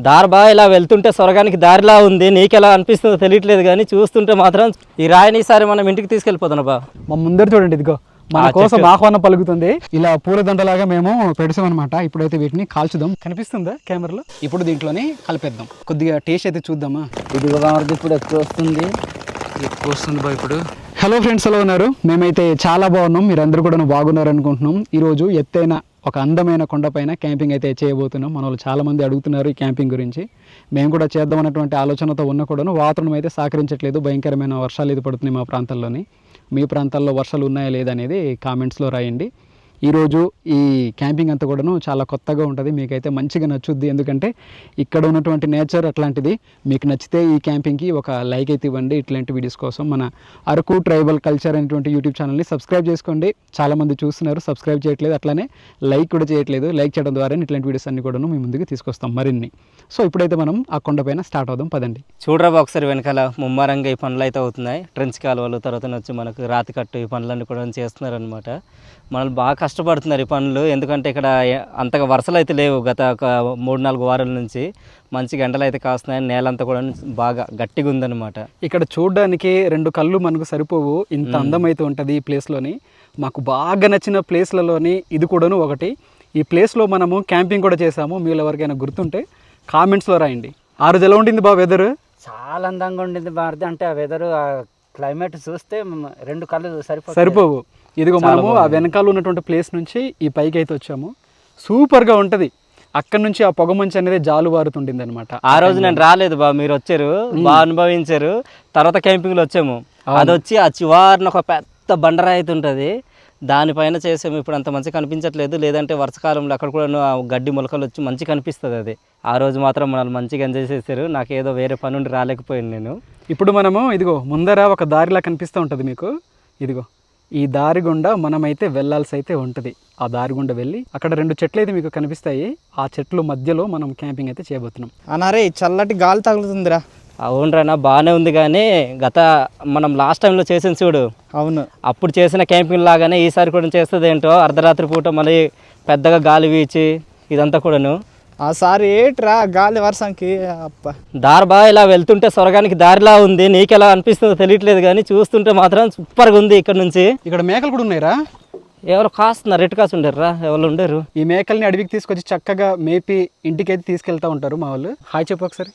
దారి బాగా ఇలా వెళ్తుంటే స్వర్గానికి దారిలా ఉంది. నీకెలా అనిపిస్తుందో తెలియట్లేదు కానీ చూస్తుంటే మాత్రం ఈ రాయిని ఈసారి మనం ఇంటికి తీసుకెళ్ళిపోతున్నాం బా. మా ముందర చూడండి, ఇదిగో మన కోసం ఆహ్వానం పలుకుతుంది. ఇలా పూలదండలాగా మేము పెడసాం అనమాట. ఇప్పుడైతే వీటిని కాల్చుదాం. కనిపిస్తుందా కెమెరాలో? ఇప్పుడు దీంట్లోనే కలిపేద్దాం. కొద్దిగా టేస్ట్ అయితే చూద్దామా. ఇదిగో ఇప్పుడు ఎక్కువ వస్తుంది బా ఇప్పుడు. హలో ఫ్రెండ్స్, ఎలా ఉన్నారు? మేమైతే చాలా బాగున్నాం. మీరందరూ కూడా బాగున్నారు అనుకుంటున్నాం. ఈరోజు ఎత్తైన ఒక అందమైన కొండపైన క్యాంపింగ్ అయితే చేయబోతున్నాం. మన వాళ్ళు చాలామంది అడుగుతున్నారు ఈ క్యాంపింగ్ గురించి. మేము కూడా చేద్దాం అన్నటువంటి ఆలోచనతో ఉన్న కూడాను వాతావరణం అయితే సహకరించట్లేదు. భయంకరమైన వర్షాలు ఇది పడుతున్నాయి మా ప్రాంతాల్లోని. మీ ప్రాంతాల్లో వర్షాలు ఉన్నాయా లేదా అనేది కామెంట్స్లో రాయండి. ఈరోజు ఈ క్యాంపింగ్ అంతా కూడాను చాలా కొత్తగా ఉంటుంది. మీకైతే మంచిగా నచ్చుద్ది. ఎందుకంటే ఇక్కడ ఉన్నటువంటి నేచర్ అట్లాంటిది. మీకు నచ్చితే ఈ క్యాంపింగ్కి ఒక లైక్ అయితే ఇవ్వండి. ఇట్లాంటి వీడియోస్ కోసం మన అరకు ట్రైబల్ కల్చర్ అనేటువంటి యూట్యూబ్ ఛానల్ని సబ్స్క్రైబ్ చేసుకోండి. చాలామంది చూస్తున్నారు, సబ్స్క్రైబ్ చేయట్లేదు, అట్లానే లైక్ కూడా చేయట్లేదు. లైక్ చేయడం ద్వారా ఇట్లాంటి వీడియోస్ అన్ని కూడాను మీ ముందుకు తీసుకొస్తాం మరిన్ని. సో ఇప్పుడైతే మనం ఆ కొండపైన స్టార్ట్ అవుదాం, పదండి. చూడరా ఒకసారి వెనకాల ముమ్మరంగా ఈ పనులు అయితే అవుతున్నాయి. ట్రెంచ్ కాలువలు, తర్వాత వచ్చి మనకు రాతి కట్టు, ఈ పనులన్నీ కూడా చేస్తున్నారు అనమాట. మనల్ని బాగా కష్టపడుతున్నారు ఈ పనులు. ఎందుకంటే ఇక్కడ అంతగా వర్షాలు అయితే లేవు. గత ఒక 3-4 వారాల నుంచి మంచిగా ఎండలు అయితే కాస్తున్నాయి. నేలంతా కూడా బాగా గట్టిగా ఉందన్నమాట. ఇక్కడ చూడడానికి 2 కళ్ళు మనకు సరిపోవు, ఇంత అందమైతే ఉంటుంది ఈ ప్లేస్లోని. మాకు బాగా నచ్చిన ప్లేస్లలోని ఇది కూడాను ఒకటి. ఈ ప్లేస్లో మనము క్యాంపింగ్ కూడా చేసాము. మీరు ఎవరికైనా గుర్తుంటే కామెంట్స్లో రాయండి. ఆ రోజు ఎలా ఉండింది బా వెదర్? చాలా అందంగా ఉండింది భారతి. అంటే ఆ వెదర్, ఆ క్లైమేట్ చూస్తే 2 కళ్ళు సరిపోవు. ఇదిగో మనము ఆ వెనకాల ఉన్నటువంటి ప్లేస్ నుంచి ఈ పైకి అయితే వచ్చాము. సూపర్గా ఉంటుంది. అక్కడ నుంచి ఆ పొగ మంచి అనేది జాలు వారుతుండింది అనమాట. ఆ రోజు నేను రాలేదు బా, మీరు వచ్చారు, బాగా అనుభవించారు. తర్వాత క్యాంపింగ్లో వచ్చాము. అది వచ్చి ఆ చివారిన ఒక పెద్ద బండరాయి అయితే ఉంటుంది, దానిపైన చేసాము. ఇప్పుడు అంత మంచిగా కనిపించట్లేదు. లేదంటే వర్షకాలంలో అక్కడ కూడా గడ్డి మొలకలు వచ్చి మంచిగా కనిపిస్తుంది అది. ఆ రోజు మాత్రం మనల్ని మంచిగా ఎంజాయ్ చేశారు. నాకేదో వేరే పని ఉండి రాలేకపోయాను నేను. ఇప్పుడు మనము ఇదిగో ముందర ఒక దారిలా కనిపిస్తూ ఉంటుంది మీకు. ఇదిగో ఈ దారి గుండా మనమైతే వెళ్ళాల్సి అయితే ఉంటుంది. ఆ దారి గుండా వెళ్ళి అక్కడ 2 చెట్లు అయితే మీకు కనిపిస్తాయి. ఆ చెట్లు మధ్యలో మనం క్యాంపింగ్ అయితే చేయబోతున్నాం. అన్నారే చల్లటి గాలి తగులుతుందిరా. అవునరా, బాగానే ఉంది. కానీ మనం లాస్ట్ టైంలో చేసిన చూడు, అవును, అప్పుడు చేసిన క్యాంపింగ్ లాగానే ఈసారి కూడా చేస్తుంది ఏంటో. అర్ధరాత్రి పూట మళ్ళీ పెద్దగా గాలి వీచి ఇదంతా కూడాను. ఆ సారి ఏట్రా గాలి వర్షంకి అప్ప. దారి బాగా ఇలా వెళ్తుంటే స్వర్గానికి దారిలా ఉంది. నీకెలా అనిపిస్తుందో తెలియట్లేదు కానీ చూస్తుంటే మాత్రం సూపర్గా ఉంది. ఇక్కడ నుంచి ఇక్కడ మేకలు కూడా ఉన్నాయిరా. ఎవరు కాస్తున్నారు, రెట్టు కాసు ఉండరు, ఎవరు ఉండరు. ఈ మేకల్ని అడవికి తీసుకొచ్చి చక్కగా మేపి ఇంటికైతే తీసుకెళ్తా ఉంటారు మా వాళ్ళు. హాయ్ చెప్పు ఒకసారి.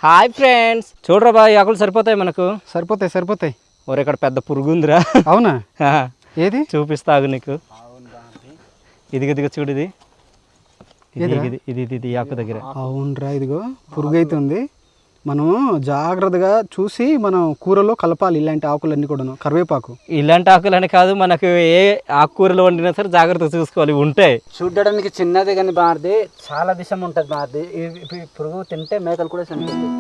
Hi friends. చూడరా బాయ్, ఆకులు సరిపోతాయి మనకు. సరిపోతాయి. ఓరే ఇక్కడ పెద్ద పురుగు ఉందిరా. అవునా? ఏది చూపిస్తాగు నీకు. ఇదిగో చూడు, ఇది ఆకు దగ్గర. అవునరా, ఇదిగో పురుగు అయితే ఉంది. మనం జాగ్రత్తగా చూసి మనం కూరలో కలపాలి ఇలాంటి ఆకులన్నీ కూడా. కరివేపాకు ఇలాంటి ఆకులని కాదు, మనకు ఏ ఆకుకూరలు వండినా సరే జాగ్రత్తగా చూసుకోవాలి. ఉంటాయి చూడడానికి చిన్నది కానీ భారతి చాలా విషం ఉంటుంది భారతి. ఈ పురుగు తింటే మేకలు కూడా చనిపోతాయి.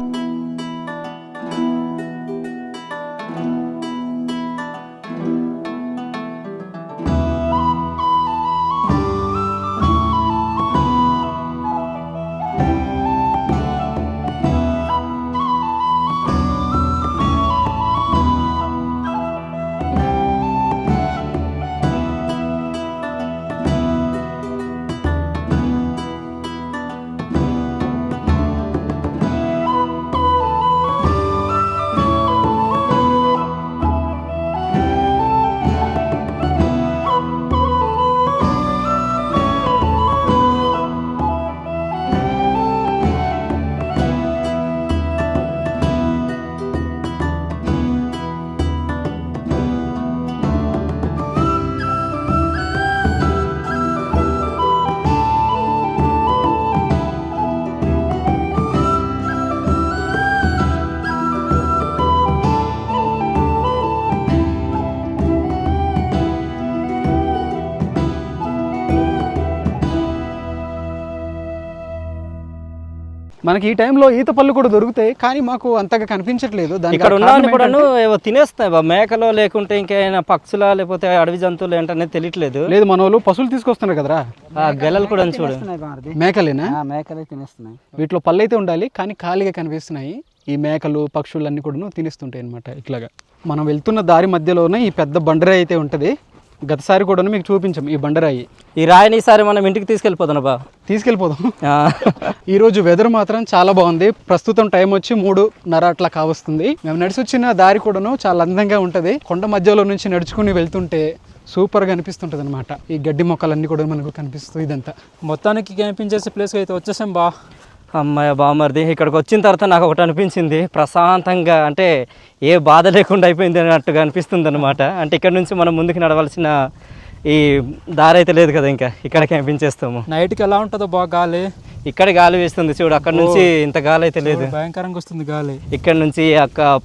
మనకి ఈ టైంలో ఈత పళ్ళు కూడా దొరుకుతాయి, కానీ మాకు అంతగా కనిపించట్లేదు. ఇక్కడ ఉన్న కూడా ఏవో తినేస్తున్నాయి బా, మేకలో లేకుంటే ఇంకేమైనా పక్షులా లేకపోతే అడవి జంతువులు ఏంటనేది తెలియట్లేదు. లేదు, మన వాళ్ళు పశువులు తీసుకొస్తున్నారు కదరా. గెలలు కూడా చూడు, మేకలేనా? మేకలే తినేస్తున్నాయి. వీటిలో పళ్ళు అయితే ఉండాలి, కానీ ఖాళీగా కనిపిస్తున్నాయి. ఈ మేకలు పక్షులన్నీ కూడా తినేస్తుంటాయి అనమాట. ఇట్లాగా మనం వెళ్తున్న దారి మధ్యలోనే ఈ పెద్ద బండరాయి అయితే ఉంటుంది. గతసారి కూడా మీకు చూపించాం ఈ బండరాయి. ఈ రాయిని ఈసారి మనం ఇంటికి తీసుకెళ్ళిపోతాను బా. తీసుకెళ్ళిపోదాం. ఈరోజు వెదర్ మాత్రం చాలా బాగుంది. ప్రస్తుతం టైం వచ్చి 3:30 అట్లా కావస్తుంది. మేము నడిచి వచ్చిన దారి కూడాను చాలా అందంగా ఉంటుంది. కొండ మధ్యలో నుంచి నడుచుకుని వెళ్తుంటే సూపర్గా అనిపిస్తుంటుంది అనమాట. ఈ గడ్డి మొక్కలన్నీ కూడా మనకు కనిపిస్తుంది. ఇదంతా మొత్తానికి క్యాంపింగ్ చేసే ప్లేస్కి అయితే వచ్చేసాం బా. అమ్మాయి బామ్మర్ది, ఇక్కడికి వచ్చిన తర్వాత నాకు ఒకటి అనిపించింది, ప్రశాంతంగా, అంటే ఏ బాధ లేకుండా అయిపోయింది అన్నట్టుగా అనిపిస్తుంది అనమాట. అంటే ఇక్కడ నుంచి మనం ముందుకు నడవలసిన ఈ దారి అయితే లేదు కదా, ఇంకా ఇక్కడ క్యాంపింగ్ చేస్తాము. నైట్కి ఎలా ఉంటుందో బాగా గాలి. ఇక్కడ గాలి వేస్తుంది చూడు, అక్కడ నుంచి ఇంత గాలి అయితే లేదు, భయంకరంగా వస్తుంది గాలి. ఇక్కడ నుంచి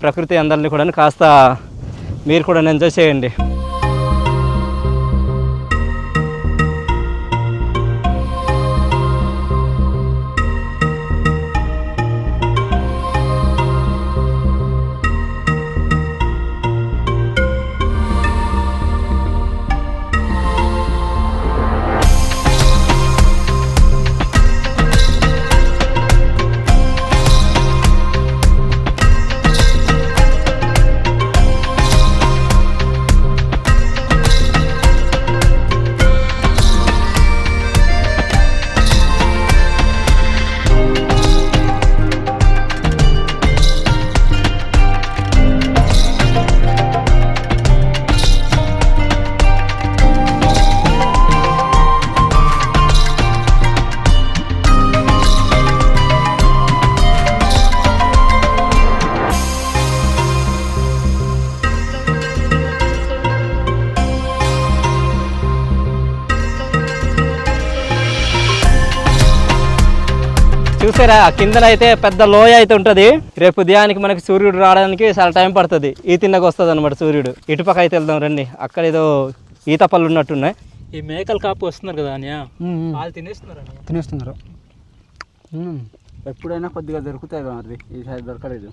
ప్రకృతి అందరిని కూడా కాస్త మీరు కూడా ఎంజాయ్ చేయండి. చూసారా, కిందనైతే పెద్ద లోయ అయితే ఉంటుంది. రేపు ఉదయానికి మనకి సూర్యుడు రావడానికి చాలా టైం పడుతుంది. ఈ తిన్నగా వస్తుంది అనమాట సూర్యుడు. ఇటుపక్క అయితే వెళ్దాం రండి, అక్కడ ఏదో ఈత పళ్ళు ఉన్నట్టున్నాయి. ఈ మేకలు కాపు వస్తున్నారు కదా అనియా, వాళ్ళు తినేస్తున్నారు. ఎప్పుడైనా కొద్దిగా దొరుకుతాయి మరి, ఈసారి దొరకలేదు.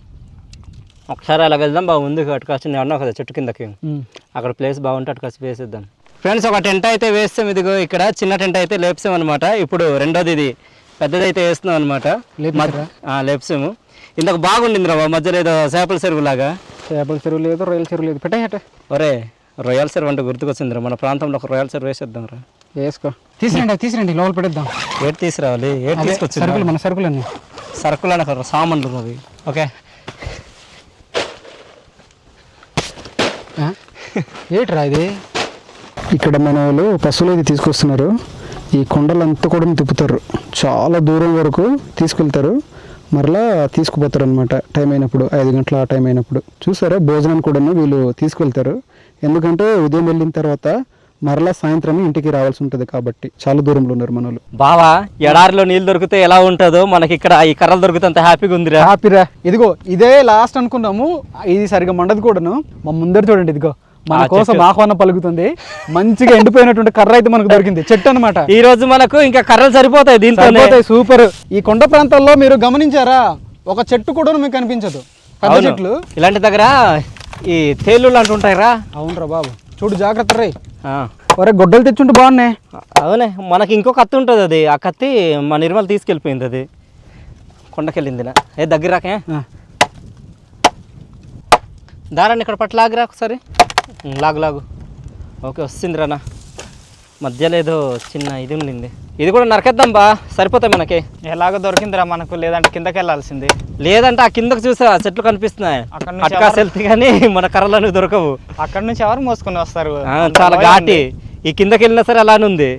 ఒకసారి అలా వెళ్దాం బాగా, ముందుకు అటుకాసి అన్నావు కదా చెట్టు కిందకి, అక్కడ ప్లేస్ బాగుంటే అటుకాసి వేసేద్దాం. ఫ్రెండ్స్, ఒక టెంట్ అయితే వేస్తాం. ఇదిగో ఇక్కడ చిన్న టెంట్ అయితే లేపుసాం అనమాట. ఇప్పుడు రెండోది ఇది పెద్దదైతే వేస్తున్నాం అనమాట. లేపుసాము. ఇంతకు బాగుండింది రా మధ్యలో ఏదో చేపల చెరువు లాగా. చేపల చెరువు లేదు, రొయ్యల చెరువు లేదు. పెట్టేయట. ఒరే, రొయ్యల చెరువు అంటే గుర్తుకొచ్చిందిరా, మన ప్రాంతంలో ఒక రొయ్యల చెరువు వేసేద్దాం రా. వేసుకో, తీసిరండి లోపల పెట్టేద్దాం. ఏడు తీసుకురావాలి, ఏడు తీసుకొచ్చింది. సరుకులు, మన సరుకులు అన్నీ సరుకులు అన్న సామాన్లు అవి. ఓకే, ఏట్రా ఇది? ఇక్కడ మన వాళ్ళు పశువులు అయితే తీసుకొస్తున్నారు. ఈ కొండలంతా కూడా తిప్పుతారు, చాలా దూరం వరకు తీసుకెళ్తారు, మరలా తీసుకుపోతారు అనమాట టైం అయినప్పుడు. 5 గంటల ఆ టైం అయినప్పుడు చూసారా, భోజనం కూడా వీళ్ళు తీసుకెళ్తారు. ఎందుకంటే ఉదయం వెళ్ళిన తర్వాత మరలా సాయంత్రం ఇంటికి రావాల్సి ఉంటుంది కాబట్టి చాలా దూరంలో ఉన్నారు మన వాళ్ళు. బావా, ఎడారిలో నీళ్ళు దొరికితే ఎలా ఉంటుందో మనకి ఇక్కడ ఈ కర్రలు దొరికితే అంత హ్యాపీగా ఉందిరా. హ్యాపీరా. ఇదిగో ఇదే లాస్ట్ అనుకున్నాము, ఇది సరిగా మండదు కూడాను. మా ముందర చూడండి, ఇదిగో మన కోసం ఆహ్వానం పలుకుతుంది. మంచిగా ఎండిపోయినటువంటి కర్ర అయితే మనకు దొరికింది, చెట్టు అనమాట. ఈ రోజు మనకు ఇంకా కర్రలు సరిపోతాయి, దీంతో సూపర్. ఈ కొండ ప్రాంతాల్లో మీరు గమనించారా, ఒక చెట్టు కూడా మీకు కనిపించదు, పెద్ద చెట్లు. ఇలాంటి దగ్గర ఈ తేళ్ళు లాంటి ఉంటాయిరా. అవునరా బాబు, చూడు జాగ్రత్త రే. ఆ, ఒరే గొడ్డలు తెచ్చుంటే బాగున్నాయి. అవునే, మనకి ఇంకో కత్తి ఉంటుంది, అది ఆ కత్తి మా నిర్మల్ తీసుకెళ్ళిపోయింది, అది కొండకెళ్ళింది. ఏ దగ్గర రాకే దారాన్ని ఇక్కడ పట్ల లాగురా ఒకసారి. లాగు. ఓకే, వస్తుంది రానా. మధ్యలో ఏదో చిన్న ఇది ఉండింది, ఇది కూడా నరకేద్దాం బా, సరిపోతాయి మనకి. ఎలాగో దొరికిందిరా మనకు, లేదంటే కిందకి వెళ్ళాల్సింది. లేదంటే ఆ కిందకు చూసా చెట్లు కనిపిస్తున్నాయి, అటుకాసి వెళ్తే కానీ మన కర్రలు దొరకవు. అక్కడ నుంచి ఎవరు మోసుకొని వస్తారు, చాలా ఘాటి. ఈ కిందకి వెళ్ళినా సరే అలానే ఉంది.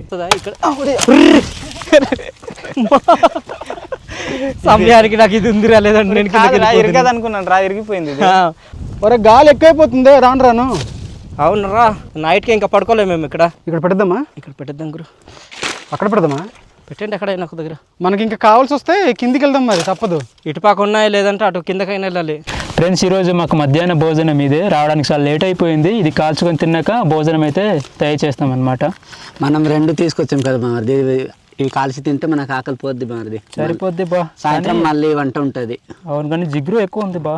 సమయానికి నాకు ఇది ఉందిరా, లేదంటే నేను ఇరగదు అనుకున్నాను రా, ఇరిగిపోయింది. ఒరే గాలి ఎక్కువైపోతుంది, రాను. అవునరా, నైట్కి ఇంకా పడుకోలేము మేము. ఇక్కడ పెడదామా? ఇక్కడ పెట్టేద్దాం గురు. అక్కడ పెడదామా? పెట్టండి ఎక్కడైనా ఒక దగ్గర. మనకి ఇంకా కావాల్సి వస్తే కిందికి వెళ్దాం, మరి తప్పదు. ఇటుపాక ఉన్నాయి, లేదంటే అటు కిందకైనా వెళ్ళాలి. ఫ్రెండ్స్, ఈరోజు మాకు మధ్యాహ్నం భోజనం ఇదే, రావడానికి చాలా లేట్ అయిపోయింది. ఇది కాల్చుకొని తిన్నాక భోజనం అయితే తయారు చేస్తాం అనమాట. మనం 2 తీసుకొచ్చాం కదా మాది, ఇవి కాల్చి తింటే మనకు ఆకలి పోద్ది మాది, సరిపోద్ది బా. సాయంత్రం మళ్ళీ వంట ఉంటుంది. అవును, కానీ జిగురు ఎక్కువ ఉంది బా.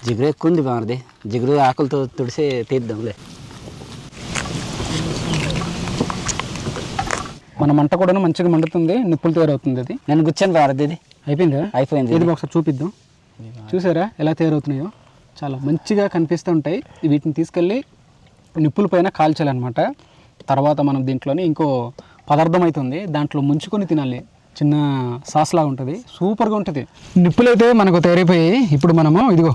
జిగురు ఎక్కువ ఉంది బామర్ది, జిగురు ఆకులతో తుడిసి తీద్దాంలే. మన మంట కూడా మంచిగా మండుతుంది, నిప్పులు తయారవుతుంది. అది నేను గుచ్చాను బామర్ది, ఇది అయిపోయింది. ఇది ఒకసారి చూపిద్దాం. చూసారా ఎలా తయారవుతున్నాయో, చాలా మంచిగా కనిపిస్తూ ఉంటాయి. వీటిని తీసుకెళ్ళి నిప్పుల పైన కాల్చాలన్నమాట. తర్వాత మనం దీంట్లోనే ఇంకో పదార్థం అవుతుంది, దాంట్లో ముంచుకొని తినాలి. చిన్న సాస్ లాగా ఉంటుంది, సూపర్గా ఉంటుంది. నిప్పులు అయితే మనకు తయారైపోయాయి. ఇప్పుడు మనము ఇదిగో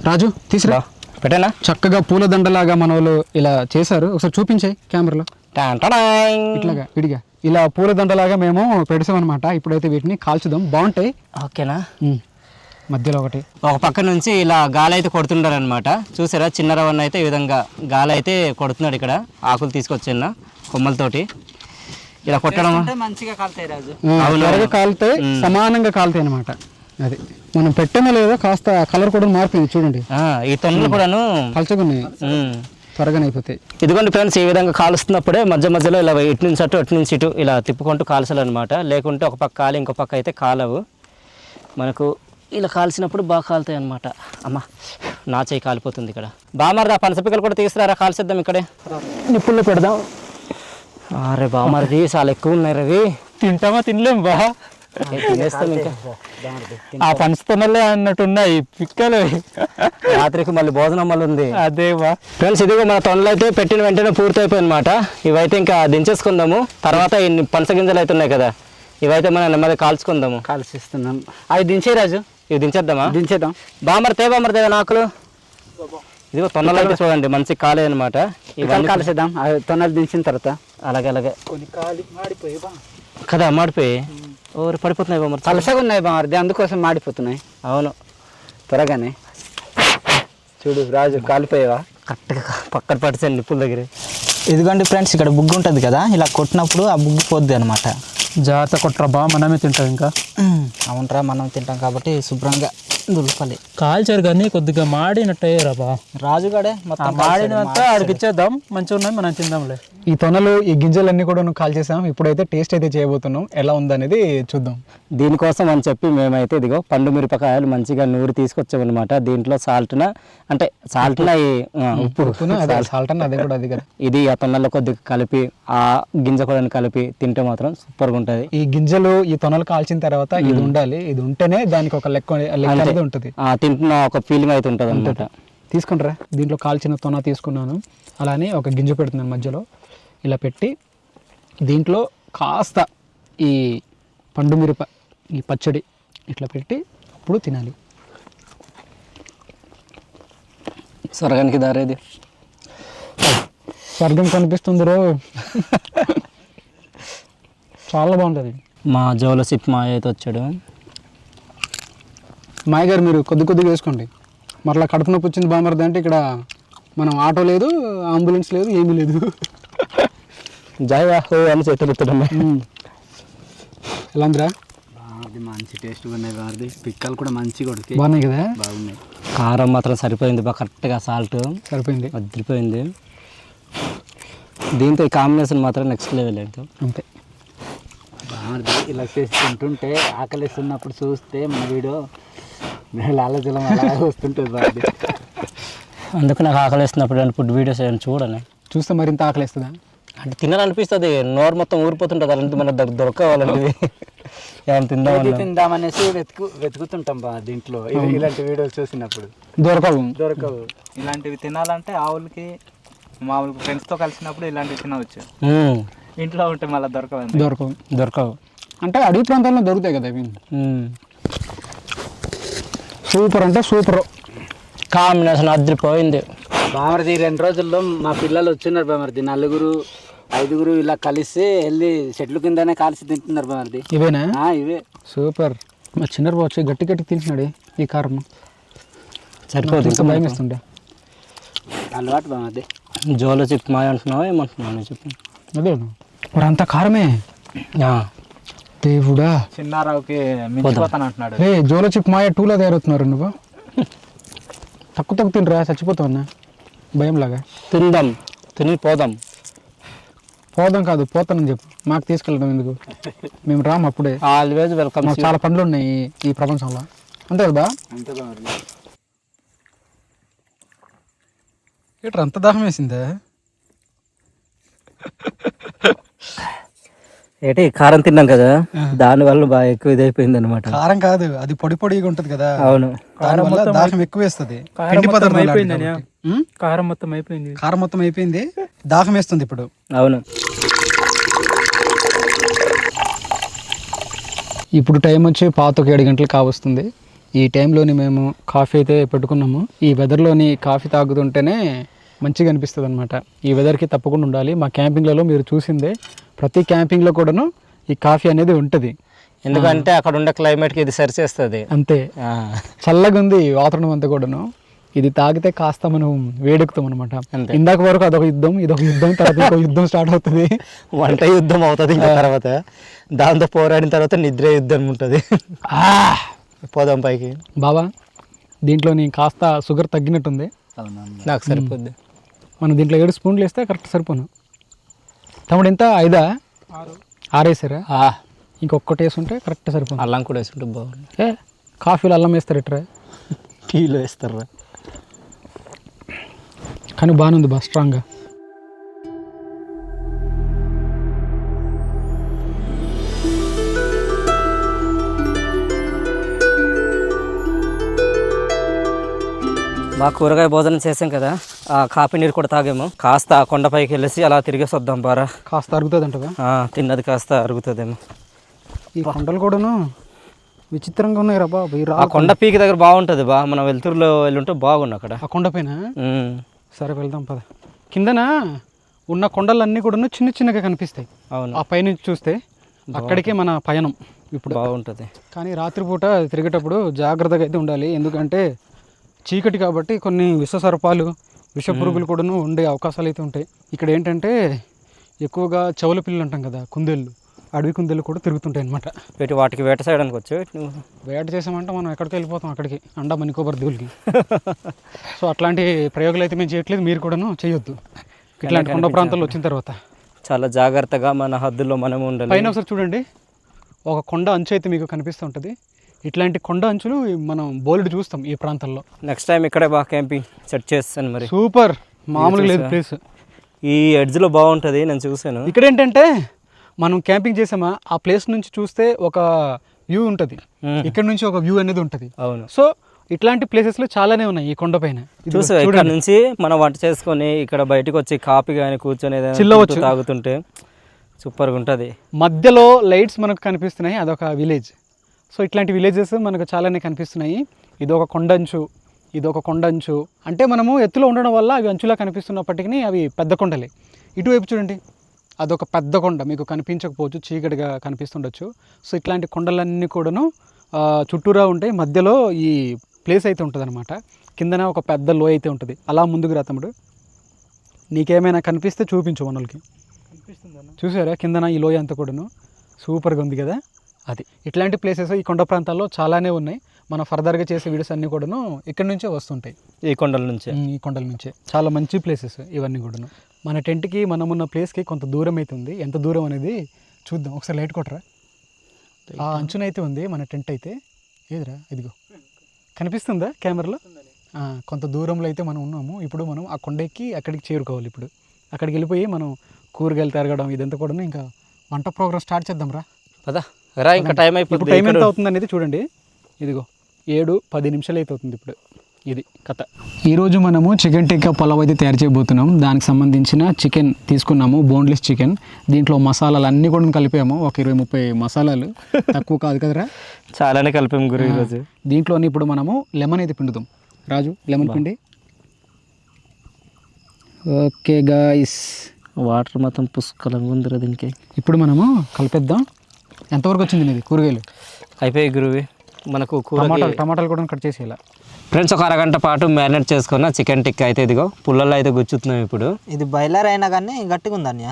రాజు తీసురా పెట్టానా? చక్కగా పూలదండలాగా మన వాళ్ళు ఇలా చేశారు. ఒకసారి చూపించాయి కెమెరాలో. ఇట్లాగా విడిగా ఇలా పూలదండలాగా మేము పెడసామన్నమాట. ఇప్పుడైతే వీటిని కాల్చుదాం, బాగుంటాయి. ఓకేనా? మధ్యలో ఒకటి ఒక పక్క నుంచి ఇలా గాలి అయితే కొడుతుంటారు అనమాట. చూసారా, చిన్న రవన్న అయితే ఈ విధంగా గాలి అయితే కొడుతున్నాడు. ఇక్కడ ఆకులు తీసుకొచ్చిన కొమ్మలతోటి ఇలా కొట్టడం మంచిగా కాలుతాయి రాజు. త్వరగా కాలుతాయి, సమానంగా కాలుతాయి అనమాట. అది మనం పెట్టమో లేదో కాస్త కలర్ కూడా మారిపోయింది చూడండి. ఈ తొన్నలు కూడాను పలచగున్నాయి, త్వరగా అయిపోతాయి. ఇదిగోండి ఫ్రెండ్స్, ఈ విధంగా కాలుస్తున్నప్పుడే మధ్య మధ్యలో ఇలా ఇటు నుంచి అటు అటు నుంచి ఇటు ఇలా తిప్పుకుంటూ కాల్చాలన్నమాట. లేకుంటే ఒక పక్క కాలి ఇంకో పక్క అయితే కాలవు. మనకు ఇలా కాల్చినప్పుడు బాగా కాలుతాయి అన్నమాట. అమ్మ నా చేయి కాలిపోతుంది ఇక్కడ. బామర్ది ఆ పనసపిక్కలు కూడా తీసుకురారా, కాల్చేద్దాం ఇక్కడే. నిప్పుల్లో పెడదాం. అరే బామర్ది చాలా ఎక్కువ ఉన్నాయి రవి. తింటామా తినలేం బా, తినేస్తాం ఇంకా. ఆ పంచుతున్నలే అన్నట్టున్నాయి పిక్కలు. రాత్రికి మళ్ళీ భోజనం మళ్ళీ ఉంది. అదే బా ఫ్రెండ్స్, ఇదిగో మన తొనలు అయితే పెట్టిన వెంటనే పూర్తయిపోయి అనమాట. ఇవైతే ఇంకా దించేసుకుందాము. తర్వాత ఇన్ని పనస గింజలు అయితే ఉన్నాయి కదా, ఇవైతే మనం నెమ్మది కాల్చుకుందాము. కాల్చిస్తున్నాం. అవి దించే రాజు, ఇవి దించేద్దామా? దించేద్దాం. బామర్దే నాకులు. ఇదిగో తొన్నలు అయితే చూడండి మంచి కాలే అనమాట. ఇవన్నీ కాల్చేద్దాం. అవి తొన్నలు దించిన తర్వాత అలాగే కొన్ని కాలి మాడిపోయి కదా, మాడిపోయి ఓరు పడిపోతున్నాయి బామర్. పలసగా ఉన్నాయి బామర్ది, అందుకోసం మాడిపోతున్నాయి. అవును, త్వరగానే చూడు రాజు, కాలిపోయావా? కరెక్ట్గా పక్కన పడిచాను నిప్పుల దగ్గర. ఇదిగోండి ఫ్రెండ్స్, ఇక్కడ బుగ్గు ఉంటుంది కదా, ఇలా కొట్టినప్పుడు ఆ బుగ్గు పోద్ది అనమాట. జాగ్రత్త కొట్టరా బా, మనమే తింటాం ఇంకా. అవునరా, మనం తింటాం కాబట్టి శుభ్రంగా దులపాలి. కాల్చారు కానీ కొద్దిగా మాడినట్టయ్యారా బా. రాజుగాడే మొత్తం మాడినంతా ఆడికి ఇచ్చేద్దాం, మంచిగా ఉన్నాయి మనం తిందాంలే. ఈ తొనలు ఈ గింజలన్నీ కూడా కాల్ చేసాం. ఇప్పుడైతే టేస్ట్ అయితే చేయబోతున్నాం, ఎలా ఉందనేది చూద్దాం. దీనికోసం అని చెప్పి మేమైతే ఇదిగో పండు మిరపకాయలు మంచిగా నూరి తీసుకొచ్చామన్నమాట. దీంట్లో సాల్ట్న అంటే సాల్ట్న ఉప్పు సాల్ట్ అన్న అదే కూడా అది కదా. ఇది ఆ తొన్నల్లో కొద్దిగా కలిపి ఆ గింజ కూడా కలిపి తింటే మాత్రం సూపర్గా ఉంటుంది. ఈ గింజలు ఈ తొనలు కాల్చిన తర్వాత ఇది ఉండాలి, ఇది ఉంటేనే దానికి ఒక లెక్క అనేది ఉంటుంది. తింటున్న ఒక ఫీలింగ్ అయితే ఉంటుంది అనమాట. తీసుకుంటారా, దీంట్లో కాల్చిన తొన తీసుకున్నాను. అలానే ఒక గింజ పెడుతున్నాను మధ్యలో, ఇలా పెట్టి దీంట్లో కాస్త ఈ పండు మిరప ఈ పచ్చడి ఇట్లా పెట్టి అప్పుడు తినాలి. స్వర్గానికి దారేది. స్వర్గం కనిపిస్తుంది రో. చాలా బాగుంటుంది. మా జోలో సిప్ మా అయితే వచ్చాడు. మాయ గారు మీరు కొద్దిగా వేసుకోండి. మరలా కడుపు నొప్పి వచ్చింది బామర్ది అంటే ఇక్కడ మనం ఆటో లేదు, అంబులెన్స్ లేదు, ఏమీ లేదు. జాయ్ హో అని చేతులుతున్నా. ఎలా ఉందిరా? మంచి టేస్ట్ ఉన్నాయి బామర్ది. పిక్కలు కూడా మంచిగా ఉడికి బాగున్నాయి కదా, బాగున్నాయి. కారం మాత్రం సరిపోయింది బాగా, కరెక్ట్గా సాల్ట్ సరిపోయింది, వదిలిపోయింది. దీంతో ఈ కాంబినేషన్ మాత్రం నెక్స్ట్ లెవెల్ అయితే అంతే. బామర్ది ఇలా చేసి తింటుంటే ఆకలిస్తున్నప్పుడు చూస్తే మన వీడియో లాలజలం అలా వస్తుంటుంది బామర్ది. అందుకు నాకు ఆకలిస్తున్నప్పుడు ఫుడ్ వీడియోస్ ఏమైనా చూడని చూస్తే మరింత ఆకలిస్తుందా? అంటే తినాలనిపిస్తుంది, నోరు మొత్తం ఊరిపోతుంటుంది. అలాంటి మన దొరకవాలంటివి ఏమైనా తిందామనేసి వెతుకుతుంటాం బా దీంట్లో. ఇలాంటి వీడియోలు చూసినప్పుడు దొరకవు. ఇలాంటివి తినాలంటే ఆవులకి మామూలుగా ఫ్రెండ్స్తో కలిసినప్పుడు ఇలాంటివి తినవచ్చు. ఇంట్లో ఉంటే మళ్ళీ దొరకవు అంటే అడవి ప్రాంతాల్లో దొరుకుతాయి కదా ఇవి. సూపర్ అంటే సూపర్ కాంబినేషన్ అదిరిపోయింది. బామర్ది 2 రోజుల్లో మా పిల్లలు వచ్చినారు బామర్ది, 4-5 ఇలా కలిసి వెళ్ళి చెట్ల కిందనే కాల్చి తింటున్నారు బామర్ది. ఇవేనా? ఇవే సూపర్. మా చిన్న వచ్చి గట్టి తింటున్నాడు ఈ కారం. సరిపోదు, ఇంకా భయం వేస్తుండే. అలవాటు బామర్ది. జోలో చిప్ మాయ అంటున్నావా ఏమంటున్నావు చెప్పు. అదే మరి అంత కారమే దేవుడా. చిన్నారావుకి మించిపోతాను అంటున్నాడు. జోలో చిప్ మాయ 2లా తయారవుతున్నారు నువ్వు. తక్కువ తినరా, చచ్చిపోతావు అన్న భయంలాగా. తిందాం, తిని పోదాం కాదు పోతానని చెప్పు, మాకు తీసుకెళ్ళడం ఎందుకు, మేము రాము అప్పుడే. Always welcome. మాకు చాలా పనులు ఉన్నాయి ఈ ప్రపంచంలో, అంతే కదా. అంతే బామర్ది. ఇట్లా అంత దాహం వేసిందే. ఏంటి కారం తిన్నాం కదా దాని వల్ల బాగా ఎక్కువ ఇదైపోయింది అనమాట. కారం కాదు, అది పొడి పొడిగా ఉంటది కదా, అవును. దానివల్ల దాహం ఎక్కువ వేస్తుంది. పిండి పదార్థం అయిపోయింది లాంటిది కాబట్టి. కారం మొత్తం అయిపోయింది. కారం మొత్తం అయిపోయింది, దాహం వేస్తుంది ఇప్పుడు. అవును. ఇప్పుడు టైం వచ్చి 7 గంటలు కావస్తుంది. ఈ టైంలోని మేము కాఫీ అయితే పెట్టుకున్నాము. ఈ వెదర్లోని కాఫీ తాగుతుంటేనే మంచిగా అనిపిస్తుంది అనమాట. ఈ వెదర్కి తప్పకుండా ఉండాలి. మా క్యాంపింగ్లలో మీరు చూసిందే, ప్రతి క్యాంపింగ్లో కూడాను ఈ కాఫీ అనేది ఉంటుంది. ఎందుకంటే అక్కడ ఉండే క్లైమేట్కి ఇది సరిచేస్తుంది. అంతే చల్లగా ఉంది వాతావరణం అంతా కూడాను. ఇది తాగితే కాస్త మనం వేడెక్కుతాం అనమాట. ఇందాక వరకు అదొక యుద్ధం, ఇదొక యుద్ధం, తర్వాత ఇంకో యుద్ధం స్టార్ట్ అవుతుంది. వంట యుద్ధం అవుతుంది ఇంకా తర్వాత. దాంతో పోరాడిన తర్వాత నిద్ర యుద్ధం ఉంటుంది. పోదాం పైకి. బాబా దీంట్లోని కాస్త షుగర్ తగ్గినట్టుంది. నాకు సరిపోద్ది. మనం దీంట్లో 7 స్పూన్లు వేస్తే కరెక్ట్ సరిపోను. తమ్ముడు ఎంత 5 6 వేసారా? ఇంకొకటి వేసుంటే కరెక్ట్ సరిపోను. అల్లం కూడా వేసుకుంటే బాగుంది. కాఫీలో అల్లం వేస్తారు ఎట్రా? టీలో వేస్తారా? కానీ బాగానే ఉంది బా, స్ట్రాంగ్గా. బాగా కూరగాయ భోజనం చేసాం కదా, ఆ కాఫీ నీరు కూడా తాగాము. కాస్త కొండపైకి వెళ్ళేసి అలా తిరిగేసి వద్దాం బారా. కాస్త అరుగుతుంది అంటవా? తిన్నది కాస్త అరుగుతుందేమో. ఈ కొండలు కూడాను విచిత్రంగా ఉన్నాయి రా బాబు. ఆ కొండ పీకి దగ్గర బాగుంటుంది బా, మనం వెళ్తురులో వెళ్ళుంటే బాగుండు అక్కడ. ఆ కొండ పైన సరే వెళ్దాం పద. కిందన ఉన్న కొండలన్నీ కూడా చిన్న చిన్నగా కనిపిస్తాయి. అవును. ఆ పైనుంచి చూస్తే అక్కడికే మన పయనం ఇప్పుడు బాగుంటుంది. కానీ రాత్రిపూట తిరిగేటప్పుడు జాగ్రత్తగా అయితే ఉండాలి. ఎందుకంటే చీకటి కాబట్టి కొన్ని విషసర్పాలు, విష పురుగులు కూడాను ఉండే అవకాశాలు అయితే ఉంటాయి. ఇక్కడ ఏంటంటే ఎక్కువగా చెవుల పిల్లలు అంటాం కదా, కుందేళ్ళు, అడవి కుందేళ్ళు కూడా తిరుగుతుంటాయి అనమాట. వాటికి వేట చేయడానికి వచ్చు. వేట చేసామంటే మనం ఎక్కడికి వెళ్ళిపోతాం, అక్కడికి అండమాన్ నికోబార్ దీవులకి. సో అట్లాంటి ప్రయోగాలు అయితే మేము చేయట్లేదు, మీరు కూడాను చేయొద్దు ఇట్లాంటి కొండ ప్రాంతాల్లో వచ్చిన తర్వాత. చాలా జాగ్రత్తగా మన హద్దుల్లో మనం ఉండాలి. పైన ఒకసారి చూడండి, ఒక కొండ అంచు అయితే మీకు కనిపిస్తూ ఉంటుంది. ఇట్లాంటి కొండ అంచులు మనం బోల్డ్ చూస్తాం ఈ ప్రాంతాల్లో. నెక్స్ట్ టైం ఇక్కడే బాగా క్యాంపింగ్ సెట్ చేస్తాను. మరి సూపర్, మామూలుగా లేదు ప్లేస్. ఈ ఎడ్జ్లో బాగుంటుంది, నేను చూసాను. ఇక్కడ ఏంటంటే మనం క్యాంపింగ్ చేసామా, ఆ ప్లేస్ నుంచి చూస్తే ఒక వ్యూ ఉంటుంది, ఇక్కడ నుంచి ఒక వ్యూ అనేది ఉంటుంది. అవును. సో ఇట్లాంటి ప్లేసెస్లో చాలానే ఉన్నాయి ఈ కొండ పైన. చూసా, ఇక్కడ నుంచి మనం వంట చేసుకొని ఇక్కడ బయటకు వచ్చి కాఫీ కానీ కూర్చొని చిల్లవచ్చు, తాగుతుంటే సూపర్గా ఉంటుంది. మధ్యలో లైట్స్ మనకు కనిపిస్తున్నాయి, అదొక విలేజ్. సో ఇట్లాంటి విలేజెస్ మనకు చాలానే కనిపిస్తున్నాయి. ఇదొక కొండంచు, ఇదొక కొండంచు. అంటే మనము ఎత్తులో ఉండడం వల్ల అవి అంచులా కనిపిస్తున్నప్పటికీ అవి పెద్ద కొండలే. ఇటువైపు చూడండి, అదొక పెద్ద కొండ, మీకు కనిపించకపోవచ్చు, చీకటిగా కనిపిస్తుండొచ్చు. సో ఇట్లాంటి కొండలన్నీ కూడాను చుట్టూరా ఉంటాయి. మధ్యలో ఈ ప్లేస్ అయితే ఉంటుంది అనమాట. కిందన ఒక పెద్ద లోయ అయితే ఉంటుంది. అలా ముందుకు రా తమ్ముడు, నీకేమైనా కనిపిస్తే చూపించు మనకి. చూసారా కిందన ఈ లోయ అంతా కూడాను సూపర్గా ఉంది కదా. అది ఇట్లాంటి ప్లేసెస్ ఈ కొండ ప్రాంతాల్లో చాలానే ఉన్నాయి. మనం ఫర్దర్గా చేసే వీడియోస్ అన్నీ కూడాను ఇక్కడి నుంచే వస్తుంటాయి, ఈ కొండల నుంచే. ఈ కొండల నుంచే చాలా మంచి ప్లేసెస్ ఇవన్నీ కూడాను. మన టెంట్కి మనం ఉన్న ప్లేస్కి కొంత దూరం అయితే ఉంది. ఎంత దూరం అనేది చూద్దాం. ఒకసారి లైట్ కొట్టరా. ఆ అంచునైతే ఉంది మన టెంట్ అయితే. ఏదిరా, ఇదిగో కనిపిస్తుందా కెమెరాలో? కొంత దూరంలో అయితే మనం ఉన్నాము. ఇప్పుడు మనం ఆ కొండకి అక్కడికి చేరుకోవాలి. ఇప్పుడు అక్కడికి వెళ్ళిపోయి మనం కూరగాయలు తిరగడం ఇదంతా కూడా ఇంకా వంట ప్రోగ్రామ్ స్టార్ట్ చేద్దాం రా. పదా రా, ఇంకా టైం అయిపోతుంది. టైం ఎంత అవుతుంది అనేది చూడండి. ఇదిగో 7-10 నిమిషాలు అయితే అవుతుంది ఇప్పుడు. ఇది కథ. ఈరోజు మనము చికెన్ టిక్కా పులావ్ అయితే తయారు చేయబోతున్నాం. దానికి సంబంధించిన చికెన్ తీసుకున్నాము, బోన్లెస్ చికెన్. దీంట్లో మసాలాలు అన్నీ కూడా కలిపాము, ఒక 20-30 మసాలాలు, తక్కువ కాదు కదరా. చాలానే కలిపాము గురు ఈరోజు. దీంట్లోని ఇప్పుడు మనము లెమన్ అయితే పిండుదాం. రాజు లెమన్ పిండి. ఓకే గాయ్స్, వాటర్ మొత్తం పుష్కలంగా ఉంది దీనికి. ఇప్పుడు మనము కలిపేద్దాం. ఎంతవరకు వచ్చింది నీది కూరగాయలు? అయిపోయి గురువి. మనకు టమాటాలు కూడా కట్ చేసి ఇలా ఫ్రెండ్స్ ఒక అరగంట పాటు మ్యారినేట్ చేసుకున్న చికెన్ టిక్కా అయితే ఇదిగో పుల్లల్లో అయితే గుచ్చుతున్నాం ఇప్పుడు. ఇది బాయిలర్ అయినా కానీ గట్టిగా ఉందని.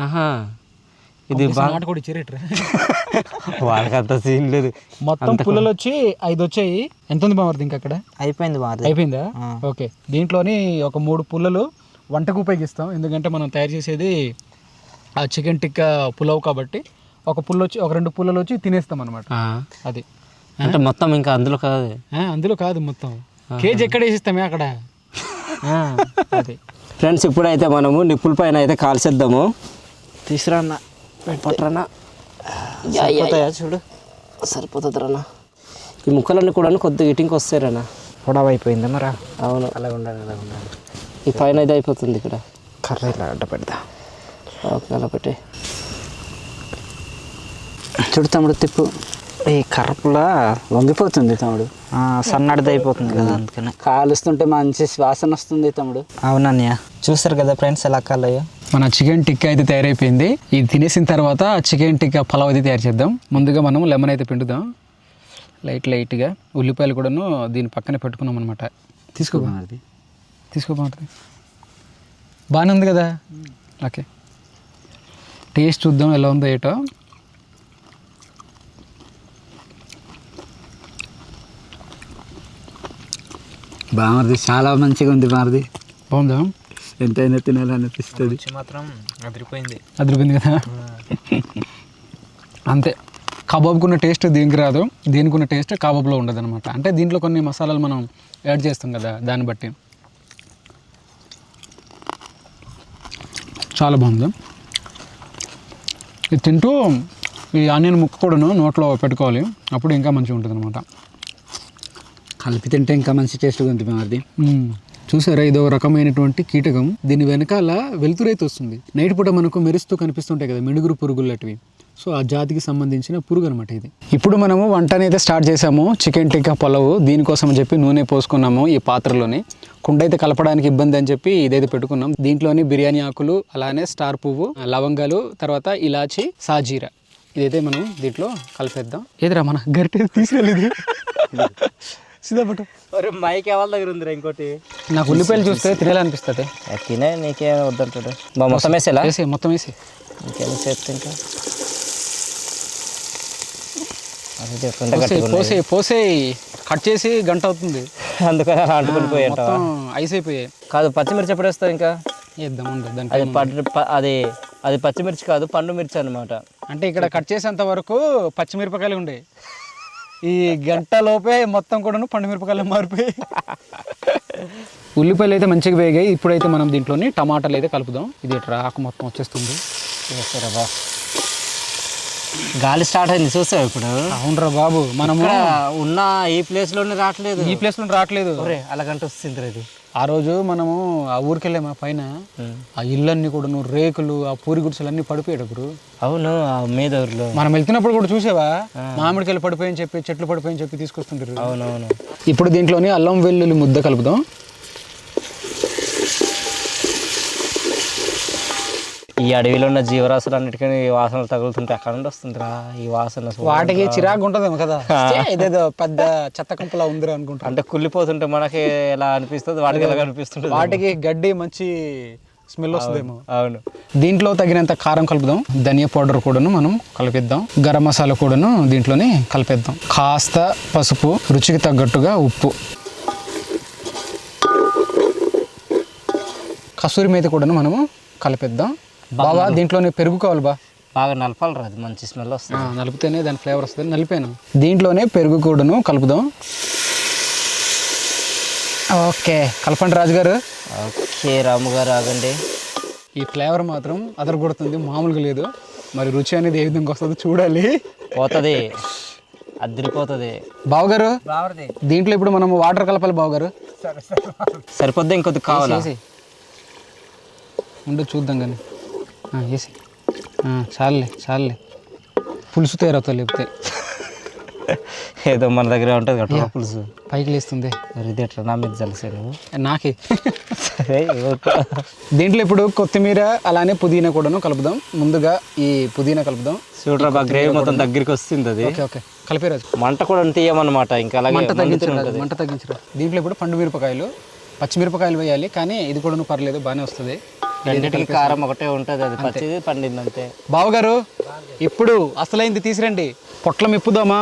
ఆహా, ఇది బాగా కూడా చిరేట్రా. వాళ్ళకి అంత సీన్ లేదు. మొత్తం పుల్లలు వచ్చి 5 వచ్చాయి. ఎంత ఉంది బామర్ది ఇంకా అక్కడ? అయిపోయింది బాగా. అయిపోయిందా? ఓకే. దీంట్లోని ఒక 3 పుల్లలు వంటకు ఉపయోగిస్తాం. ఎందుకంటే మనం తయారు చేసేది ఆ చికెన్ టిక్కా పులావ్ కాబట్టి ఒక 2 పుల్లలు వచ్చి తినేస్తాం అనమాట. అది అంటే మొత్తం ఇంకా అందులో కాదు, అందులో కాదు, మొత్తం కేజీ ఎక్కడ వేసిస్తామే అక్కడ. అది ఫ్రెండ్స్ ఇప్పుడైతే మనము నిప్పుల పైన అయితే కాల్చేద్దాము. తీసుకురాన్న పట్టరన్నా. సరిపోతాయా చూడు, సరిపోతుంది రానా. ఈ ముక్కలన్నీ కూడా కొద్దిగా ఇటింగ్ వస్తాయి రానా. పొడవు అయిపోయిందా మరా? అవును, అలాగ ఉండాలి, అలాగ ఉండాలి. ఈ పైన ఇది అయిపోతుంది ఇక్కడ. కర్ర ఇలా అడ్డ పెడతా. ఓకే, అలా పెట్టి చూడు తమ్ముడు, తిప్పు. ఈ కర్రపులా వంగిపోతుంది తమ్ముడు. సన్నడిది అయిపోతుంది కదా అందుకనే. కాలుస్తుంటే మంచి వాసన వస్తుంది తమ్ముడు. అవునన్నయ్య, చూసారు కదా ఫ్రెండ్స్ ఎలా కాలయ్యో. మన చికెన్ టిక్కా అయితే తయారైపోయింది. ఇది తినేసిన తర్వాత చికెన్ టిక్కా పలావ్ అయితే తయారు చేద్దాం. ముందుగా మనం లెమన్ అయితే పిండుదాం లైట్గా. ఉల్లిపాయలు కూడాను దీని పక్కనే పెట్టుకున్నాం అనమాట. తీసుకోబాగుంటుంది. బాగానే ఉంది కదా. ఓకే, టేస్ట్ చూద్దాం ఎలా ఉందో ఏటో. బామర్ది చాలా మంచిగా ఉంది మారది. బాగుందా? ఎంతైనా తినాలనిపిస్తుంది. మాత్రం అదిరిపోయింది. అదిరిపోయింది కదా. అంతే, కబాబ్కున్న టేస్ట్ దీనికి రాదు, దీనికి ఉన్న టేస్ట్ కబాబ్లో ఉండదు అనమాట. అంటే దీంట్లో కొన్ని మసాలాలు మనం యాడ్ చేస్తాం కదా, దాన్ని బట్టి. చాలా బాగుంది. ఇది తింటూ ఈ ఆనియన్ ముక్క కూడాను నోట్లో పెట్టుకోవాలి, అప్పుడు ఇంకా మంచిగా ఉంటుంది అనమాట. కలిపి తింటే ఇంకా మంచి టేస్ట్గా ఉంది మారది. చూసారా, ఇదో రకమైనటువంటి కీటకం. దీని వెనకాల వెలుతురైతే వస్తుంది. నైట్ పూట మనకు మెరుస్తూ కనిపిస్తుంటాయి కదా మిడుగురు పురుగులటివి. సో ఆ జాతికి సంబంధించిన పురుగు అనమాట ఇది. ఇప్పుడు మనము వంటని అయితే స్టార్ట్ చేసాము. చికెన్ టిక్కా పలావ్ దీనికోసం చెప్పి నూనె పోసుకున్నాము ఈ పాత్రలోని. కుండ అయితే కలపడానికి ఇబ్బంది అని చెప్పి ఇదైతే పెట్టుకున్నాం. దీంట్లోని బిర్యానీ ఆకులు, అలానే స్టార్ పువ్వు, లవంగాలు, తర్వాత ఇలాచి, సాజీరా ఇదైతే మనం దీంట్లో కలిపేద్దాం. ఏదిరా మన గరిటె తీసుకెళ్ళేది సిద్ధపట్టు. మైక్ ఎవరి దగ్గర ఉందిరా ఇంకోటి. నాకు ఉల్లిపాయలు చూస్తే తినాలనిపిస్తుంది. తినే నీకే వద్దంటాడు. మొత్తం వేసేలా వేసి మొత్తం వేసి ఇంకేం చేస్తే ఇంకా పోసే పోసే కట్ చేసి గంట అవుతుంది. అందుకని అలా అంటుకుని పోయి మొత్తం ఐస్ అయిపోయాయి. కాదు, పచ్చిమిర్చి ఎప్పుడు వేస్తావు ఇంకా? వేద్దాం దానికి. అది పచ్చిమిర్చి కాదు, పండు మిర్చి అనమాట. అంటే ఇక్కడ కట్ చేసేంత వరకు పచ్చిమిరపకాయలు ఉండే, ఈ గంట లోపే మొత్తం కూడాను పండు మిరపకాయలు మారిపోయి. ఉల్లిపాయలు అయితే మంచిగా వేగాయి. ఇప్పుడైతే మనం దీంట్లోని టమాటాలు అయితే కలుపుదాం. ఇది ఆకు మొత్తం వచ్చేస్తుంది. వేస్తారా? గాలి స్టార్ట్ అయింది చూసావు ఇప్పుడు. అవునరా బాబు, మనము ఉన్న ఈ ప్లేస్ లోనే రావట్లేదు. ఈ ప్లేస్ లో రావట్లేదు. అలాగంటే వస్తుంది ఇది. ఆ రోజు మనము ఆ ఊరికి వెళ్ళాము, పైన ఆ ఇళ్ళన్నీ కూడా రేకులు, ఆ పూరి గుడిసెలు అన్ని పడిపోయాడు గురు. అవును, ఆ మీద ఊర్లో మనం వెళ్తున్నప్పుడు కూడా చూసావా, మామిడికాయలు పడిపోయని చెప్పి, చెట్లు పడిపోయని చెప్పి తీసుకొస్తుంటారు. అవునవును. ఇప్పుడు దీంట్లోని అల్లం వెల్లుల్లి ముద్ద కలుపుదాం. ఈ అడవిలో ఉన్న జీవరాశులు అన్నిటికీ వాసనలు తగులుతుంటే అక్కడ నుండి వస్తుందిరా ఈ వాసన. వాటికి చిరాకు ఉంటుందేమో కదా, ఇదేదో పెద్ద చెత్త కంపలా ఉందిరా అనుకుంటా. అంటే కుళ్ళిపోతుంటే మనకి ఎలా అనిపిస్తుంది, వాటికి ఎలా అనిపిస్తుంది. వాటికి గడ్డి మంచి స్మెల్ వస్తుందేమో. అవును. దీంట్లో తగినంత కారం కలుపుదాం. ధనియా పౌడర్ కూడాను మనం కలిపిద్దాం. గరం మసాలా కూడాను దీంట్లోనే కలిపేద్దాం. కాస్త పసుపు, రుచికి తగ్గట్టుగా ఉప్పు, కసూరి మేతి కూడాను మనము కలిపేద్దాం. బావా దీంట్లోనే పెరుగు కావాలి బాగా నలపాలి రాదు, మంచి స్మెల్ వస్తుంది. నలిపితేనే దాని ఫ్లేవర్ వస్తుంది. నలిపాను. దీంట్లోనే పెరుగు కూడాను కలుపుదాం. ఓకే, కలపండి రాజుగారు. ఓకే రాము గారు, ఆగండి. ఈ ఫ్లేవర్ మాత్రం అదరగొడుతుంది, మామూలుగా లేదు. మరి రుచి అనేది ఏ విధంగా వస్తుందో చూడాలి. పోతుంది, అదిరిపోతుంది. బావగారు, దీంట్లో ఇప్పుడు మనం వాటర్ కలపాలి. బావగారు సరిపోద్ది, ఇంకొద్ది కావాలి. ఉండు చూద్దాం కానీ. వేసి చాలే పులుసు తయారవుతా, లేకపోతే ఏదో మన దగ్గర ఉంటుంది కదా పులుసు, పైకి లేస్తుంది. ఇది ఎట్లా నా మీద జలసాను నాకే. దీంట్లో ఇప్పుడు కొత్తిమీర అలానే పుదీనా కూడాను కలుపుదాం. ముందుగా ఈ పుదీనా కలుపుదాం. చూడరా బాగా గ్రేవీ మొత్తం దగ్గరికి వస్తుంది. అది ఓకే కలిపే రాజు. మంట కూడా తీయమన్నమాట. ఇంకా అలాగే మంట తగ్గించరా. దీంట్లో ఇప్పుడు పండు మిరపకాయలు, పచ్చిమిరపకాయలు వేయాలి. కానీ ఇది కూడా పర్లేదు, బాగానే వస్తుంది. రెండింటికి కారం ఒకటే ఉంటుంది, అది పచ్చిది పండింది అంతే. బావగారు, ఇప్పుడు అసలైంది తీసిరండి. పొట్లం ఇప్పుదామా?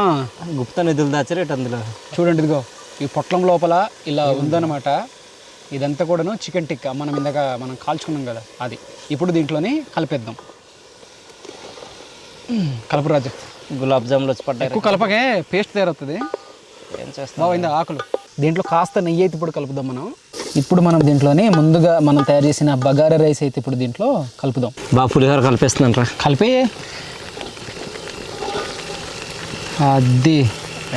గుప్త నిధులు దాచారేట అందులో. చూడండి, ఇదిగో ఈ పొట్లం లోపల ఇలా ఉందన్నమాట. ఇదంతా కూడాను చికెన్ టిక్కా మనం కాల్చుకున్నాం కదా అది. ఇప్పుడు దీంట్లోని కలిపేద్దాం. కలుపు రాజు. గులాబ్ జాములు వచ్చి పడ్డాయి. ఎక్కువ కలపకే పేస్ట్ తయారవుతుంది. ఏం చేస్తాం? బాగుంది ఆకులు. దీంట్లో కాస్త నెయ్యి అయితే ఇప్పుడు కలుపుదాం మనం. ఇప్పుడు మనం దీంట్లోనే ముందుగా మనం తయారు చేసిన బగారా రైస్ అయితే ఇప్పుడు దీంట్లో కలుపుదాం. బాగా పులిహోర కలిపేస్తుందంట. కలిపి అది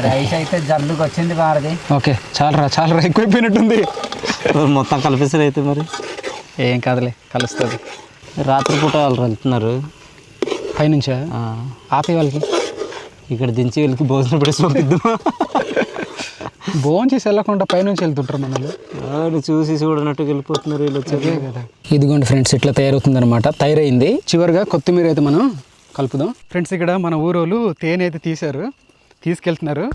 రైస్ అయితే జల్లుకి వచ్చింది బారది. ఓకే, చాలరా ఎక్కువైపోయినట్టుంది. మొత్తం కలిపేసారు అయితే మరి. ఏం కాదులే, కలుస్తుంది. రాత్రిపూట వాళ్ళు వెళ్తున్నారు పైనుంచా ఆపే వాళ్ళకి. ఇక్కడ దించి వీళ్ళకి భోజనం పెట్టి పంపిద్దాం. భోజనం చేసి వెళ్ళకుండా పైనుంచి వెళ్తుంటారు మనలు. చూసి చూడనట్టు వెళ్ళిపోతున్నారు వీళ్ళు వచ్చేది కదా. ఇదిగోండి ఫ్రెండ్స్, ఇట్లా తయారవుతుంది అనమాట. తయారైంది. చివరిగా కొత్తిమీర అయితే మనం కలుపుదాం. ఫ్రెండ్స్, ఇక్కడ మన ఊరోళ్ళు తేనె అయితే తీసుకెళ్తున్నారు.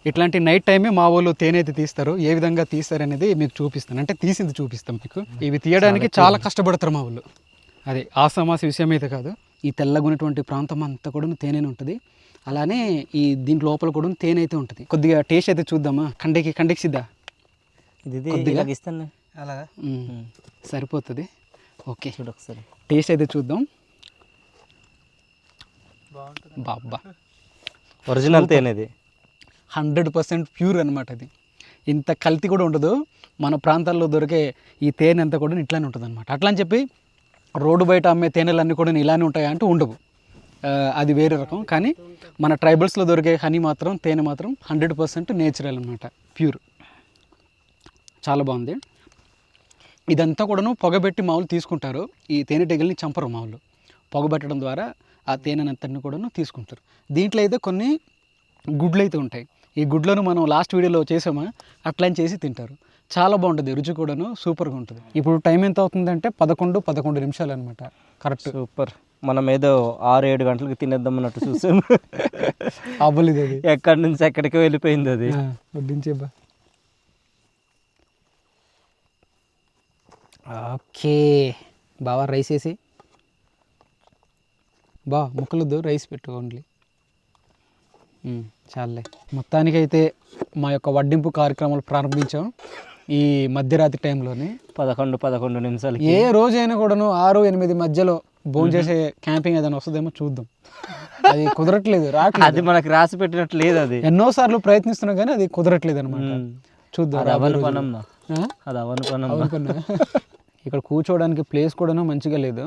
ఇట్లాంటి నైట్ టైమే మా వాళ్ళు తేనె అయితే తీస్తారు. ఏ విధంగా తీస్తారు అనేది మీకు చూపిస్తాను, అంటే తీసింది చూపిస్తాం మీకు. ఇవి తీయడానికి చాలా కష్టపడతారు మా వాళ్ళు. అదే ఆసామాసి విషయం అయితే కాదు. ఈ తెల్లగున్నటువంటి ప్రాంతం అంతా కూడా తేనె ఉంటుంది. అలానే ఈ దీంట్ లోపల కూడా తేనె అయితే ఉంటుంది. కొద్దిగా టేస్ట్ అయితే చూద్దామా? కండకి సిద్ధా కొద్దిగా ఇస్తాను అలాగా సరిపోతుంది. ఓకే, చూడు ఒకసారి టేస్ట్ అయితే చూద్దాం. బాబ్బా, ఒరిజినల్ తేనేది 100% ప్యూర్ అనమాట. అది ఇంత కల్తీ కూడా ఉండదు. మన ప్రాంతాల్లో దొరికే ఈ తేనె అంతా కూడా ఇట్లానే ఉంటుంది అనమాట. అట్లా అని చెప్పి రోడ్డు బయట అమ్మే తేనెలన్నీ కూడా ఇలానే ఉంటాయా అంటే ఉండవు. అది వేరే రకం. కానీ మన ట్రైబల్స్లో దొరికే హనీ మాత్రం, తేనె మాత్రం 100% నేచురల్ అనమాట, ప్యూర్. చాలా బాగుంది. ఇదంతా కూడాను పొగబెట్టి మామూలు తీసుకుంటారు. ఈ తేనెటీగల్ని చంపరు మామూలు. పొగబెట్టడం ద్వారా ఆ తేనెనంతని కూడాను తీసుకుంటారు. దీంట్లో అయితే కొన్ని గుడ్లు అయితే ఉంటాయి. ఈ గుడ్లను మనం లాస్ట్ వీడియోలో చేసామా, అట్లా చేసి తింటారు. చాలా బాగుంటుంది, రుచి కూడాను సూపర్గా ఉంటుంది. ఇప్పుడు టైం ఎంత అవుతుందంటే 11 నిమిషాలు అనమాట. Correct, super. మనం ఏదో 6-7 గంటలకు తినేద్దాం అన్నట్టు చూసాము. అవ్వలేదు అది, ఎక్కడి నుంచి ఎక్కడికి వెళ్ళిపోయింది అది. వడ్డించేబ్బా. ఓకే బావా, రైస్ వేసి ముక్కలొద్దు, రైస్ పెట్టు ఓన్లీ. చాలే. మొత్తానికైతే మా యొక్క వడ్డింపు కార్యక్రమాలు ప్రారంభించాం ఈ మధ్యరాత్రి టైంలోనే. 11 నిమిషాలు. ఏ రోజైనా కూడాను 6-8 మధ్యలో భోజనం చేసే క్యాంపింగ్ ఏదైనా వస్తుందేమో చూద్దాం. అది కుదరట్లేదు, రావట్లేదు. అది మనకి రాసి పెట్టినట్టు లేదు. అది ఎన్నోసార్లు ప్రయత్నిస్తున్నాం కానీ అది కుదరట్లేదు అనమాట. చూద్దాం. అది అవని పనమ్మ. ఇక్కడ కూర్చోవడానికి ప్లేస్ కూడాను మంచిగా లేదు,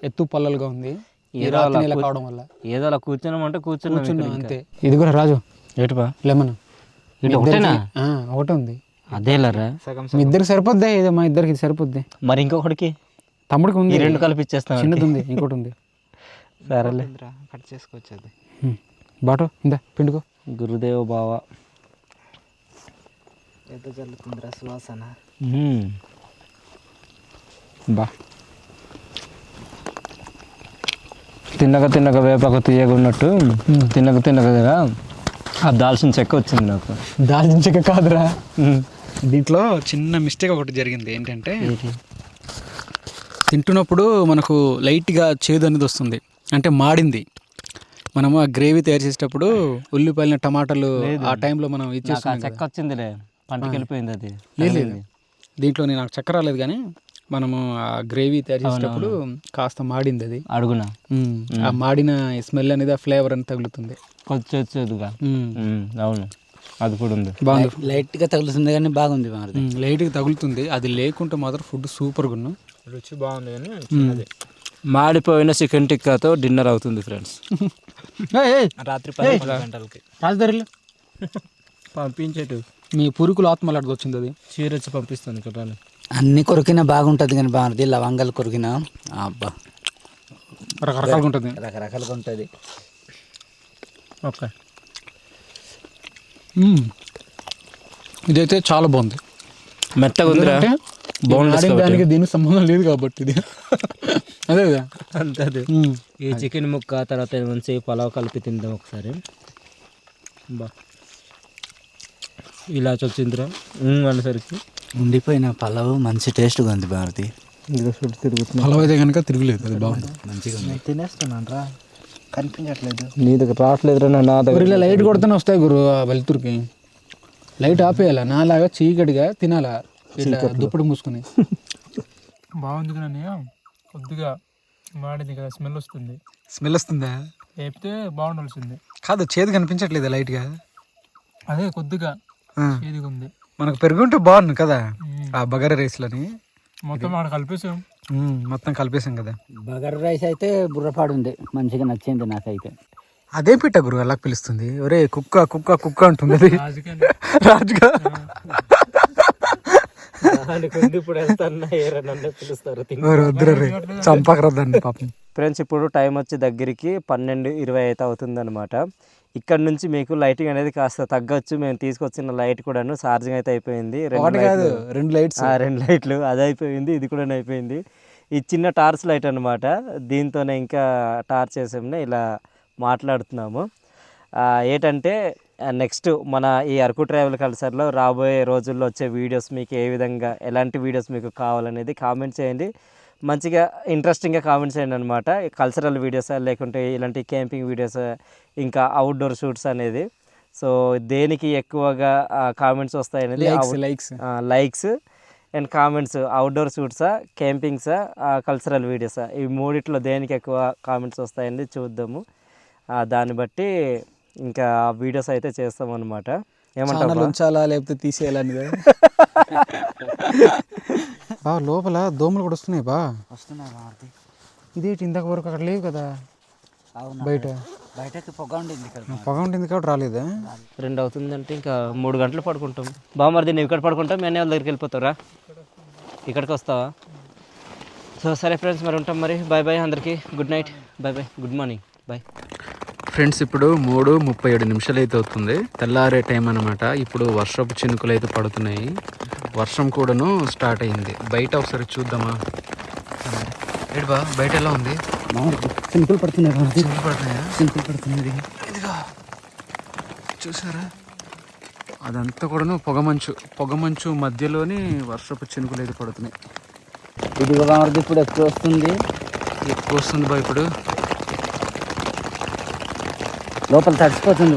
ఎత్తు పల్లలుగా ఉంది. ఏదో కావడం వల్ల ఏదో అలా కూర్చున్నామంటే కూర్చున్నాం అంతే. ఇది కూడా రాజు ఏటుపా లెమన్ ఒకటేనా? ఒకటే ఉంది. అదేలరా, మీ ఇద్దరికి సరిపోద్ది. ఇది మా ఇద్దరికి ఇది సరిపోద్ది. మరి ఇంకొకటికి తమ్ముడికి ఉంది, 2 కలిపి ఇచ్చేస్తాం. చిన్నది ఉంది, ఇంకోటి ఉంది. సరేలే, కట్ చేసుకోవచ్చు. బాటో ఇందా పిండుకో. గురుదేవ బావ ఎంత జల్లుతుందిరా సువాసన. బా, తిన్నక వేపాకు తీయగా ఉన్నట్టు తిన్నక కదా ఆ దాల్చిన చెక్క వచ్చింది నాకు. దాల్చిన చెక్క కాదురా, దీంట్లో చిన్న మిస్టేక్ ఒకటి జరిగింది. ఏంటంటే తింటున్నప్పుడు మనకు లైట్గా చేదు అనేది వస్తుంది, అంటే మాడింది. మనము ఆ గ్రేవీ తయారు చేసేటప్పుడు ఉల్లిపాయలు, టమాటాలు ఆ టైంలో మనం ఇచ్చేస్తాం. చెక్క వచ్చిందిలే, పంటకి వెళ్ళిపోయింది అది. లేదు, దీంట్లో నాకు చెక్క రాలేదు, కానీ మనము ఆ గ్రేవీ తయారు చేసేటప్పుడు కాస్త మాడింది అది అడుగున. ఆ మాడిన స్మెల్ అనేది, ఆ ఫ్లేవర్ అనేది తగులుతుంది వచ్చేదుగా. అవును, అది కూడా ఉంది. బాగుంది, లైట్గా తగులుతుంది కానీ బాగుంది. లైట్గా తగులుతుంది. అది లేకుంటే మాత్రం ఫుడ్ సూపర్గా ఉన్నాం. రుచి బాగుంది కానీ మాడిపోయిన చికెన్ టిక్కాతో డిన్నర్ అవుతుంది ఫ్రెండ్స్. రాత్రి 11 గంటలకి రాజధారిలో పంపించేటు మీ పురుకులు ఆత్మలాడికి వచ్చింది. అది చీరొచ్చి పంపిస్తుంది కదా. అన్ని కొరికినా బాగుంటుంది కానీ బాగుంటుంది. లవంగాలు కొరికినా అబ్బా రకరకాలుగా ఉంటుంది, రకరకాలుగా ఉంటుంది. ఓకే, ఇదైతే చాలా బాగుంది, మెత్తగా ఉందిరా. దానికి దీనికి సంబంధం లేదు కాబట్టి ఇది అదే కదా అంతే. ఈ చికెన్ ముక్క తర్వాత మంచి పలావ్ కలిపి తిందాం ఒకసారి. బా, ఇలా వచ్చిందిరా అనేసరికి. ఉండిపోయిన పలావ్ మంచి టేస్ట్గా ఉంది భారతి. పలావ్ అయితే కనుక తిరగలేదు, అది బాగుంది, మంచిగా ఉంది. తినేస్తున్నాను రా, కనిపించట్లేదు. నీ దగ్గర రావట్లేదురా, నా దగ్గర. ఇలా లైట్ కొడితేనే వస్తాయి గురు ఆ వెలుతురుకి. లైట్ ఆపేయాలా, నాలాగా చీకటిగా తినాలా, దుప్పటి మూసుకుని. బాగుంది కానీ కొద్దిగా మాడింది కదా, స్మెల్ వస్తుంది. స్మెల్ వస్తుందా? వేపితే బాగుండాల్సింది. కాదు, చేదు కనిపించట్లేదు లైట్గా. అదే కొద్దిగా చేదుగా ఉంది. మనకు పెరుగుంటే బాగుంది కదా ఆ బగారా రైస్లని. మొత్తం ఆడ కలిపేసాం, మొత్తం కలిపేసాం కదా. బగారా రైస్ అయితే బుర్రపాడు ఉంది, మంచిగా నచ్చింది నాకైతే. అదే పిట్ట గురు అలా పిలుస్తుంది, ఒరే కుక్క కుక్క కుక్క అంటుంది అది. రాజుగా ఇప్పుడు వెళ్తాను ఏరన్నా పిలుస్తారు. వద్దురే చంపకరద్దండి పాపం. ఫ్రెండ్స్ ఇప్పుడు టైం వచ్చి దగ్గరికి 12:20 అయితే అవుతుందన్నమాట. ఇక్కడ నుంచి మీకు లైటింగ్ అనేది కాస్త తగ్గొచ్చు. మేము తీసుకొచ్చిన లైట్ కూడాను ఛార్జింగ్ అయితే అయిపోయింది. రెండు లైట్స్ రెండు లైట్లు అది అయిపోయింది, ఇది కూడా అయిపోయింది. ఈ చిన్న టార్చ్ లైట్ అనమాట, దీంతోనే ఇంకా టార్చ్ వేసాము ఇలా మాట్లాడుతున్నాము. ఏంటంటే నెక్స్ట్ మన ఈ అరకు ట్రావెల్ కల్చర్లో రాబోయే రోజుల్లో వచ్చే వీడియోస్ మీకు ఏ విధంగా ఎలాంటి వీడియోస్ మీకు కావాలనేది కామెంట్ చేయండి. మంచిగా ఇంట్రెస్టింగ్గా కామెంట్స్ చేయండి అనమాట. కల్చరల్ వీడియోసా లేకుంటే ఇలాంటి క్యాంపింగ్ వీడియోసా ఇంకా అవుట్డోర్ షూట్స్ అనేది. సో దేనికి ఎక్కువగా కామెంట్స్ వస్తాయి అనేది లైక్స్ అండ్ కామెంట్స్, అవుట్డోర్ షూట్సా క్యాంపింగ్సా కల్చరల్ వీడియోసా, ఈ మూడిట్లో దేనికి ఎక్కువ కామెంట్స్ వస్తాయని చూద్దాము. దాన్ని బట్టి ఇంకా వీడియోస్ అయితే చేస్తాం అనమాట. ఏమంటారు ఉంచాలా లేకపోతే తీసేయాలని బా లోపల దోమలు కూడా వస్తున్నాయి బా. వస్తున్నాయి. ఇదేంటి ఇందాక వరకు అక్కడ లేవు కదా, బయటకి పొగ ఉండింది కదా, పొగ ఉంటుంది కాబట్టి రాలేదా? 2 అవుతుందంటే ఇంకా 3 గంటలు పడుకుంటాం. బామ్మర్ది నేను ఇక్కడ పడుకుంటాం, మీ అన్నయ్య వాళ్ళ దగ్గరికి వెళ్ళిపోతారా, ఇక్కడికి వస్తావా? సో సరే ఫ్రెండ్స్, మరి ఉంటాం మరి. బాయ్ బాయ్ అందరికీ, good night, bye bye, good morning, bye. Friends ఇప్పుడు 3:37 అయితే అవుతుంది, తెల్లారే టైం అనమాట. ఇప్పుడు వర్షపు చినుకులు అయితే పడుతున్నాయి, వర్షం కూడాను స్టార్ట్ అయింది. బయట ఒకసారి చూద్దామా? ఏడు బా బయట ఎలా ఉంది? సింపుల్ పడుతున్నాయి. ఇదిగో చూసారా, అదంతా కూడాను పొగమంచు మధ్యలోని వర్షపు చినుకులు అయితే పడుతున్నాయి. ఇది ఇప్పుడు ఎక్కువ వస్తుంది బా. ఇప్పుడు లోపల తడిసిపోతుంది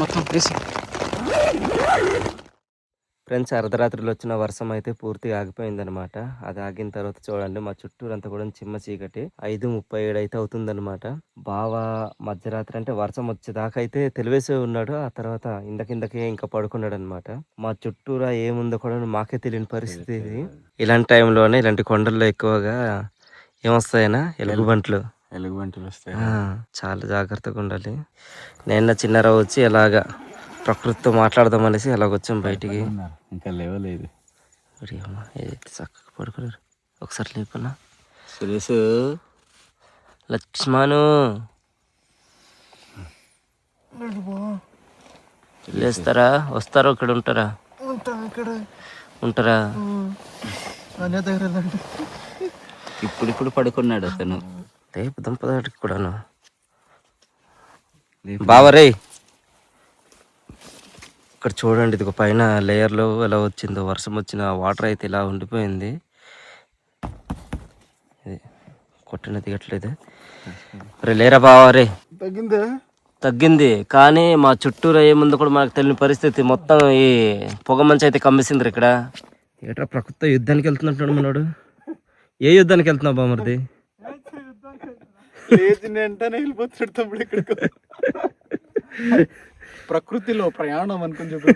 మొత్తం వేసి. ఫ్రెండ్స్ అర్ధరాత్రిలో వచ్చిన వర్షం అయితే పూర్తిగా ఆగిపోయిందనమాట. అది ఆగిన తర్వాత చూడండి మా చుట్టూరంతా కూడా చిమ్మ చీకటి. 5:37 అయితే అవుతుందనమాట. బాగా మధ్యరాత్రి అంటే వర్షం వచ్చేదాకా అయితే తెలివేసే ఉన్నాడు. ఆ తర్వాత ఇందకిందకే ఇంకా పడుకున్నాడు అనమాట. మా చుట్టూరా ఏముందో కూడా మాకే తెలియని పరిస్థితి ఇది. ఇలాంటి టైంలోనే ఇలాంటి కొండల్లో ఎక్కువగా ఏమొస్తాయనా ఎలుగుబంట్లు వస్తాయి. చాలా జాగ్రత్తగా ఉండాలి. నేను చిన్నరావు వచ్చి ఎలాగా ప్రకృతితో మాట్లాడదాం అనేసి అలాగొచ్చాం బయటికి. ఇంకా లేవలేదు, చక్కగా పడుకోలేరు. ఒకసారి లేకున్నా సురేష్, లక్ష్మణు లేస్తారా? వస్తారా? ఇక్కడ ఉంటారా? ఇప్పుడు పడుకున్నాడు అతను. రేపు దంపదాటికి కూడాను బావరే. ఇక్కడ చూడండి, ఇది ఒక పైన లేయర్లో ఎలా వచ్చిందో, వర్షం వచ్చిన వాటర్ అయితే ఇలా ఉండిపోయింది. ఇది కొట్టిన దిగట్లేదు. రే లేరా బావా, రే తగ్గింది. కానీ మా చుట్టూరా ఏముందో కూడా మనకు తెలియని పరిస్థితి. మొత్తం ఈ పొగ మంచి అయితే కమ్మేసింది ఇక్కడ. ఏట్రా ప్రకృతితో యుద్ధానికి వెళ్తున్నట్టు మనోడు. ఏ యుద్ధానికి వెళ్తున్నావు బామర్ది? వెంటనే వెళ్ళిపోతాడు తమ్ముడు ఇక్కడికి. ప్రకృతిలో ప్రయాణం అనుకుని చెప్పి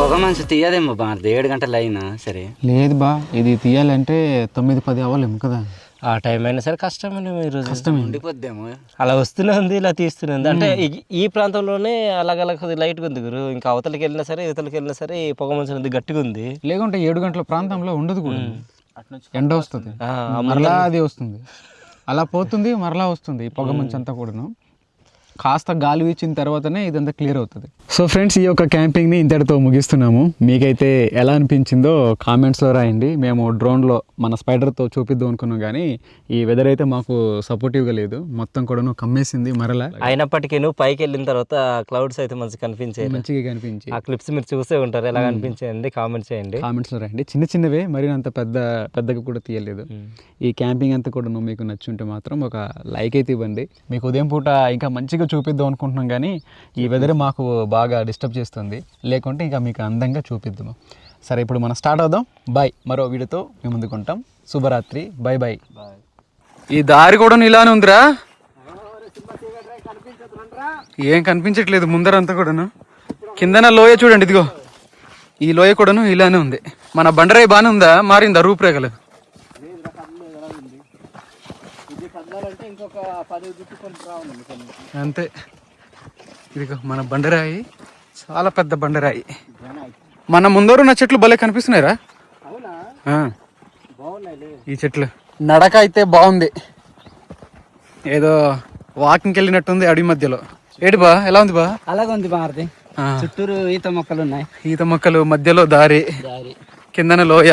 పొగ మంచి తీయదేమో బా, 7 గంటలు అయినా సరే. లేదు బా, ఇది తీయాలంటే 9-10 అవ్వలేము కదా. ఆ టైం అయినా సరే కష్టమండి. మీరు ఉండిపోద్దేమో. అలా వస్తూనే ఉంది, ఇలా తీస్తూనే ఉంది. అంటే ఈ ప్రాంతంలోనే అలాగ లైట్గా ఉంది గురు. ఇంకా అవతలకి వెళ్ళినా సరే ఇవతలకి వెళ్ళినా సరే ఈ పొగ మంచు ఉంది, గట్టిగా ఉంది. లేకుంటే 7 గంటల ప్రాంతంలో ఉండదు కూడా, ఎండ వస్తుంది, మరలా అది వస్తుంది. అలా పోతుంది మరలా వస్తుంది ఈ పొగ మంచు అంతా కూడాను. కాస్త గాలి వీచిన తర్వాతనే ఇదంతా క్లియర్ అవుతుంది. సో ఫ్రెండ్స్, ఈ యొక్క క్యాంపింగ్ని ఇంతటితో ముగిస్తున్నాము. మీకైతే ఎలా అనిపించిందో కామెంట్స్లో రాయండి. మేము డ్రోన్లో మన స్పైడర్తో చూపిద్దాం అనుకున్నాం, కానీ ఈ వెదర్ అయితే మాకు సపోర్టివ్గా లేదు. మొత్తం కూడాను కమ్మేసింది మరలా. అయినప్పటికీ నువ్వు పైకి వెళ్ళిన తర్వాత క్లౌడ్స్ అయితే మంచిగా కనిపించాయి. మంచిగా కనిపించి ఆ క్లిప్స్ మీరు చూసే ఉంటారు, ఎలా కనిపించింది కామెంట్ చేయండి. కామెంట్స్లో రాయండి. చిన్న చిన్నవే, మరి అంత పెద్దగా కూడా తీయలేదు. ఈ క్యాంపింగ్ అంతా కూడా మీకు నచ్చుంటే మాత్రం ఒక లైక్ అయితే ఇవ్వండి. మీకు ఉదయం పూట ఇంకా మంచిగా చూపిద్దాం అనుకుంటున్నాం, కానీ ఈ వెదర్ మాకు బాగా డిస్టర్బ్ చేస్తుంది. లేకుంటే ఇంకా మీకు అందంగా చూపిద్దాము. సరే, ఇప్పుడు మనం స్టార్ట్ అవుదాం. బాయ్. మరో వీడియోతో మేము ముందుకుంటాం. శుభరాత్రి. Bye bye. ఈ దారి కూడా ఇలానే ఉందిరా, ఏం కనిపించట్లేదు ముందరంతా కూడాను. కిందన లోయ చూడండి, ఇదిగో ఈ లోయ కూడాను ఇలానే ఉంది. మన బండరాయి బాగానే ఉందా, మారిందా రూపురేఖలు? అంతే. ఇదిగో మన బండరాయి, చాలా పెద్ద బండరాయి. మన ముందరున్న చెట్లు భలే కనిపిస్తున్నాయిరా. ఈ చెట్లు నడక అయితే బాగుంది, ఏదో వాకింగ్కి వెళ్ళినట్టుంది అడవి మధ్యలో. ఏడు బా, ఎలా ఉంది బా? అలాగే ఉంది మారుతి. చుట్టూరు ఈత మొక్కలు ఉన్నాయి. ఈత మొక్కలు, మధ్యలో దారి, కిందన లోయ.